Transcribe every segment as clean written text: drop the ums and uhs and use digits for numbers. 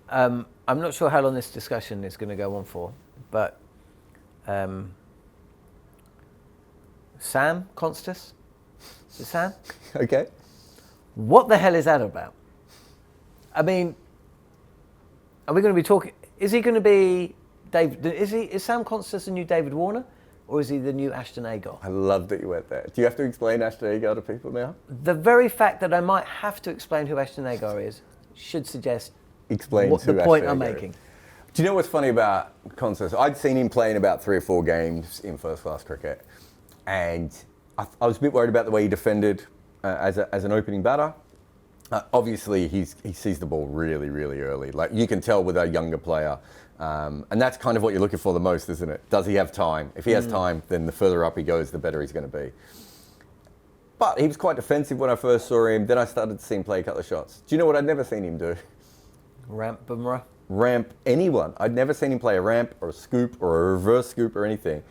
I'm not sure how long this discussion is going to go on for, but Sam Konstas? Is it Sam? Okay. What the hell is that about? I mean, are we going to be talking... Is he going to be... Is Sam Konstas the new David Warner? Or is he the new Ashton Agar? I love that you went there. Do you have to explain Ashton Agar to people now? The very fact that I might have to explain who Ashton Agar is should suggest Explains the who point Ashton I'm Agar making. is. Do you know what's funny about Konstas? I'd seen him play in about 3 or 4 games in first-class cricket, and I was a bit worried about the way he defended as an opening batter. Obviously, he sees the ball really, really early. Like, you can tell with a younger player. And that's kind of what you're looking for the most, isn't it? Does he have time? If he has time, then the further up he goes, the better he's going to be. But he was quite defensive when I first saw him. Then I started to see him play a couple of shots. Do you know what I'd never seen him do? Ramp Bumrah? Ramp anyone. I'd never seen him play a ramp or a scoop or a reverse scoop or anything.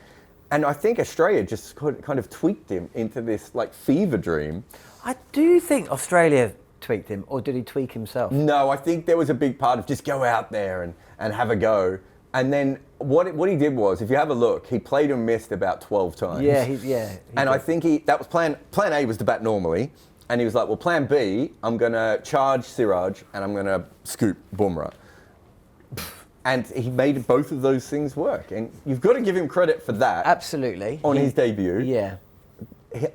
And I think Australia just kind of tweaked him into this like fever dream. I do think Australia tweaked him, or did he tweak himself? No, I think there was a big part of just go out there and have a go. And then what he did was, if you have a look, he played and missed about 12 times. Yeah. I think that was plan A was to bat normally. And he was like, well, plan B, I'm going to charge Siraj and I'm going to scoop Bumrah. And he made both of those things work. And you've got to give him credit for that. Absolutely. On his debut. Yeah.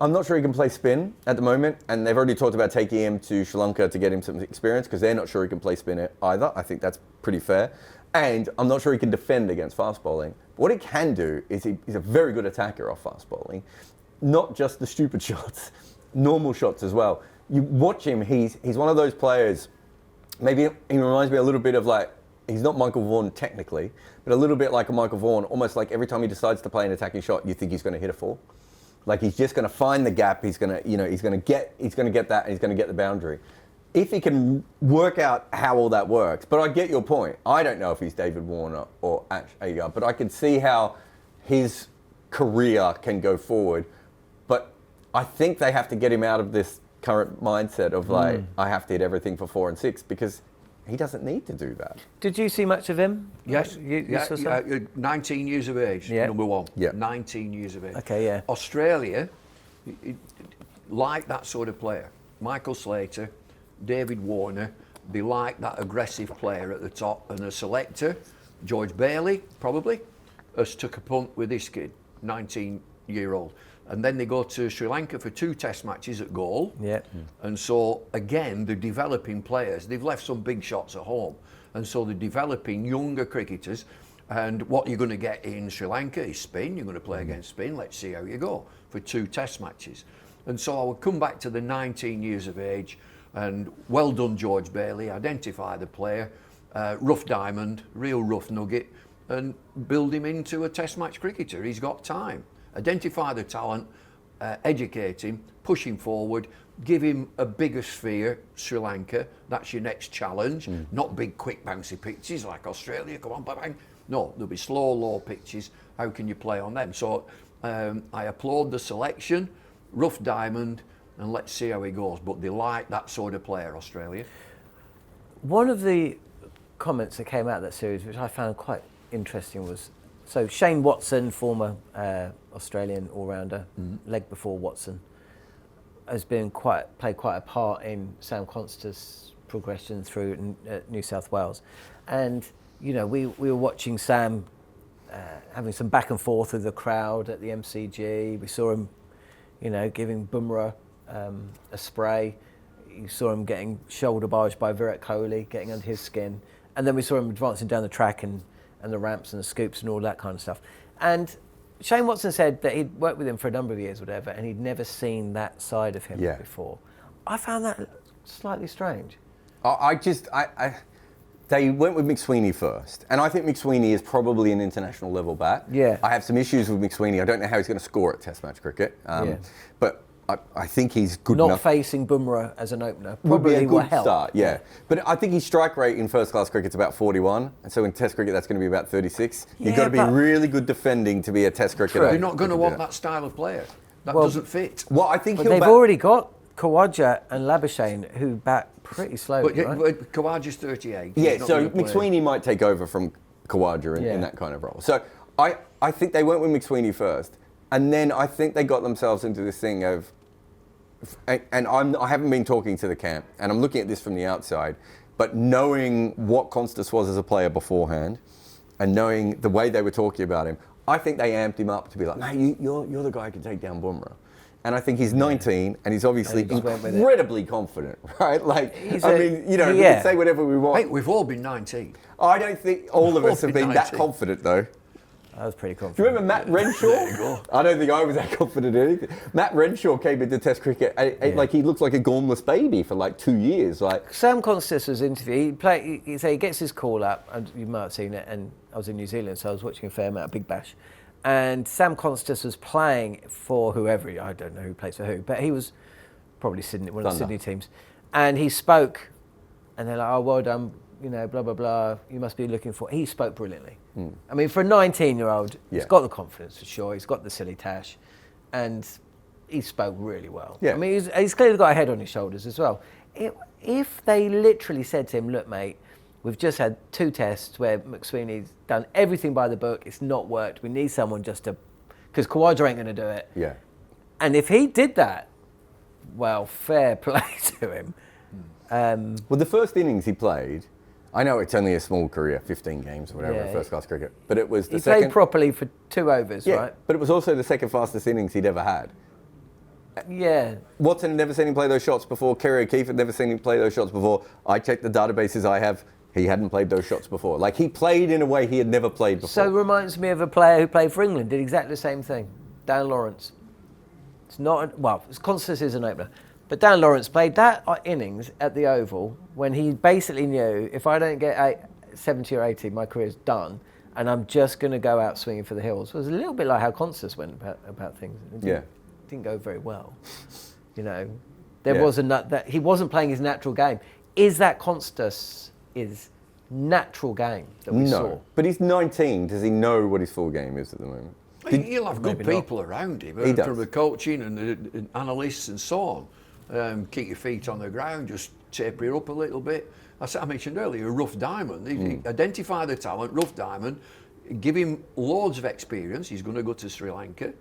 I'm not sure he can play spin at the moment, and they've already talked about taking him to Sri Lanka to get him some experience because they're not sure he can play spin either. I think that's pretty fair. And I'm not sure he can defend against fast bowling. But what he can do is he's a very good attacker off fast bowling, not just the stupid shots, normal shots as well. You watch him, he's one of those players, maybe he reminds me a little bit of like, he's not Michael Vaughan technically, but a little bit like a Michael Vaughan, almost like every time he decides to play an attacking shot, you think he's going to hit a 4. Like he's just going to find the gap. He's going to get that, and he's going to get the boundary. If he can work out how all that works, but I get your point. I don't know if he's David Warner or Ash Agar, but I can see how his career can go forward. But I think they have to get him out of this current mindset of like, I have to hit everything for 4 and 6 because he doesn't need to do that. Did you see much of him? Yes. You saw some? 19 years of age, number one. Yeah. 19 years of age. Okay, yeah. Australia, like that sort of player. Michael Slater, David Warner, they like that aggressive player at the top. And a selector, George Bailey, probably, has took a punt with this kid, 19-year-old. And then they go to Sri Lanka for 2 test matches at goal. Yeah. And so, again, they're developing players. They've left some big shots at home. And so they're developing younger cricketers. And what you're going to get in Sri Lanka is spin. You're going to play against spin. Let's see how you go for 2 test matches. And so I would come back to the 19 years of age. And well done, George Bailey. Identify the player. Rough diamond, real rough nugget. And build him into a test match cricketer. He's got time. Identify the talent, educate him, push him forward, give him a bigger sphere, Sri Lanka. That's your next challenge. Not big, quick, bouncy pitches like Australia. Come on, bang, bang. No, there'll be slow, low pitches. How can you play on them? So I applaud the selection, rough diamond, and let's see how he goes. But they like that sort of player, Australia. One of the comments that came out of that series, which I found quite interesting, was so Shane Watson, former Australian all-rounder, leg before Watson, has been played quite a part in Sam Konstas' progression through New South Wales, and we were watching Sam having some back and forth with the crowd at the MCG. We saw him, giving Bumrah a spray. You saw him getting shoulder barged by Virat Kohli, getting under his skin, and then we saw him advancing down the track and the ramps and the scoops and all that kind of stuff. And Shane Watson said that he'd worked with him for a number of years, whatever, and he'd never seen that side of him before. I found that slightly strange. They went with McSweeney first, and I think McSweeney is probably an international level bat. Yeah. I have some issues with McSweeney. I don't know how he's going to score at Test match cricket, but I think he's good Not enough. facing Bumrah as an opener Would be probably a will good help. start, yeah. But I think his strike rate in first-class cricket's about 41, and so in Test cricket that's going to be about 36. You've got to be really good defending to be a Test cricketer. You're not going to want that style of player. That doesn't fit. Well, I think But they've already got Khawaja and Labuschagne who bat pretty slowly, right? But Kawaja's 38. Yeah, He's not so gonna play. McSweeney might take over from Khawaja in Yeah. that kind of role. So I think they went with McSweeney first, and then I think they got themselves into this thing of, and I haven't been talking to the camp, and I'm looking at this from the outside, but knowing what Konstas was as a player beforehand, and knowing the way they were talking about him, I think they amped him up to be like, mate, you're the guy who can take down Bumrah. And I think he's 19, and he's obviously And he just went with it. incredibly confident, right? Like, He's I a- mean, you know, we yeah. can say whatever we want. Mate, we've all been 19. I don't think all of us have been that 19. confident, though. I was pretty Do you confident. remember Matt Renshaw? I don't think I was that confident in anything. Matt Renshaw came into Test cricket, like he looked like a gormless baby for like 2 years. Like, Sam Konstas was interviewed. He gets his call up, and you might have seen it. And I was in New Zealand, so I was watching a fair amount of Big Bash. And Sam Konstas was playing for whoever, I don't know who plays for who, but he was probably Sydney, one of the Thunder. Sydney teams. And he spoke, and they're like, "Oh, well done, you know, blah blah blah. You must be looking for." He spoke brilliantly. I mean, for a 19-year-old, he's Yeah. got the confidence for sure. He's got the silly tash, and he spoke really well. Yeah. I mean, he's clearly got a head on his shoulders as well. If they literally said to him, "Look, mate, we've just had 2 tests where McSweeney's done everything by the book. It's not worked. We need someone just to, because Khawaja ain't going to do it." yeah. And if he did that, well, fair play to him. Well, the first innings he played, I know it's only a small career, 15 games or whatever, Yeah. in first-class cricket, but it was the He second. played properly for 2 overs, Yeah, right? but it was also the second fastest innings he'd ever had. Yeah. Watson had never seen him play those shots before. Kerry O'Keefe had never seen him play those shots before. I checked the databases I have. He hadn't played those shots before. Like, he played in a way he had never played before. So it reminds me of a player who played for England, did exactly the same thing. Dan Lawrence. It's not, Konstas is an opener. But Dan Lawrence played that innings at the Oval when he basically knew, if I don't get 70 or 80, my career's done, and I'm just going to go out swinging for the hills. It was a little bit like how Konstas went about things. It didn't go very well. You know, there was that he wasn't playing his natural game. Is that Konstas' natural game that we saw? No, but he's 19. Does he know what his full game is at the moment? He'll have good Maybe not. people around him, He does. from the coaching and the analysts and so on. Keep your feet on the ground, just taper it up a little bit. I mentioned earlier, a rough diamond. Identify the talent, rough diamond, give him loads of experience. He's going to go to Sri Lanka.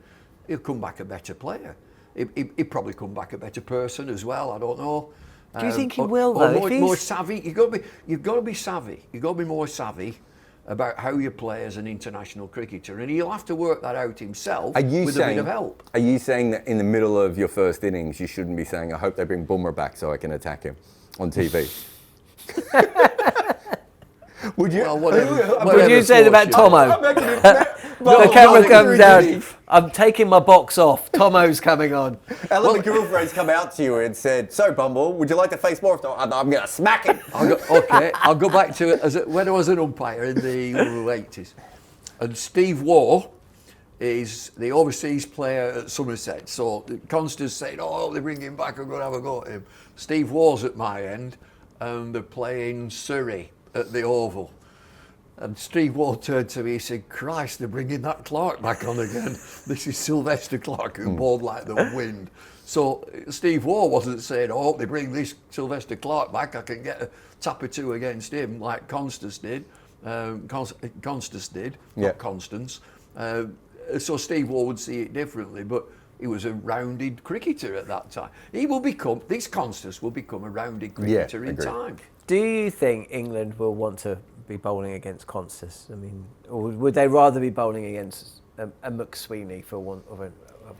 He'll come back a better player. He'll probably come back a better person as well. I don't know. Do you think he will, though? Or If more he's- savvy. You've got to be savvy. You've got to be more savvy about how you play as an international cricketer, and he'll have to work that out himself with a bit of help. Are you saying that in the middle of your first innings, you shouldn't be saying, "I hope they bring Bumrah back so I can attack him on TV"? Would you? Well, whatever- What whatever you said about floats your Tomo? The The camera comes really down. deep. I'm taking my box off. Tomo's coming on. Ellen McGilvray's come out to you and said, "So, Bumble, would you like to face more? I'm going to smack him." I'll go back to it when I was an umpire in the 80s. And Steve Waugh is the overseas player at Somerset. So Konstas said, "Oh, they bring him back, I'm going to have a go at him." Steve Waugh's at my end, and they're playing Surrey at the Oval. And Steve Waugh turned to me, he said, "Christ, they're bringing that Clark back on again. This is Sylvester Clark who bowled like the wind." So Steve Waugh wasn't saying, "Oh, they bring this Sylvester Clark back, I can get a tap or 2 against him," like Konstas did. Konstas did, Yeah. not Constance. So Steve Waugh would see it differently, but he was a rounded cricketer at that time. This Konstas will become a rounded cricketer in agreed. time. Do you think England will want to be bowling against Konstas? I mean, or would they rather be bowling against a McSweeney for one of a?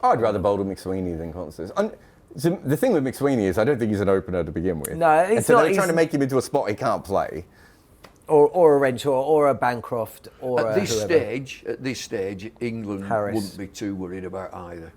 I'd rather bowl to McSweeney than Konstas. So the thing with McSweeney is I don't think he's an opener to begin with. No, he's and so not. they're trying to He's- make him into a spot he can't play. Or a Renshaw, or a Bancroft, or At a this whoever. stage, England Harris. wouldn't be too worried about either.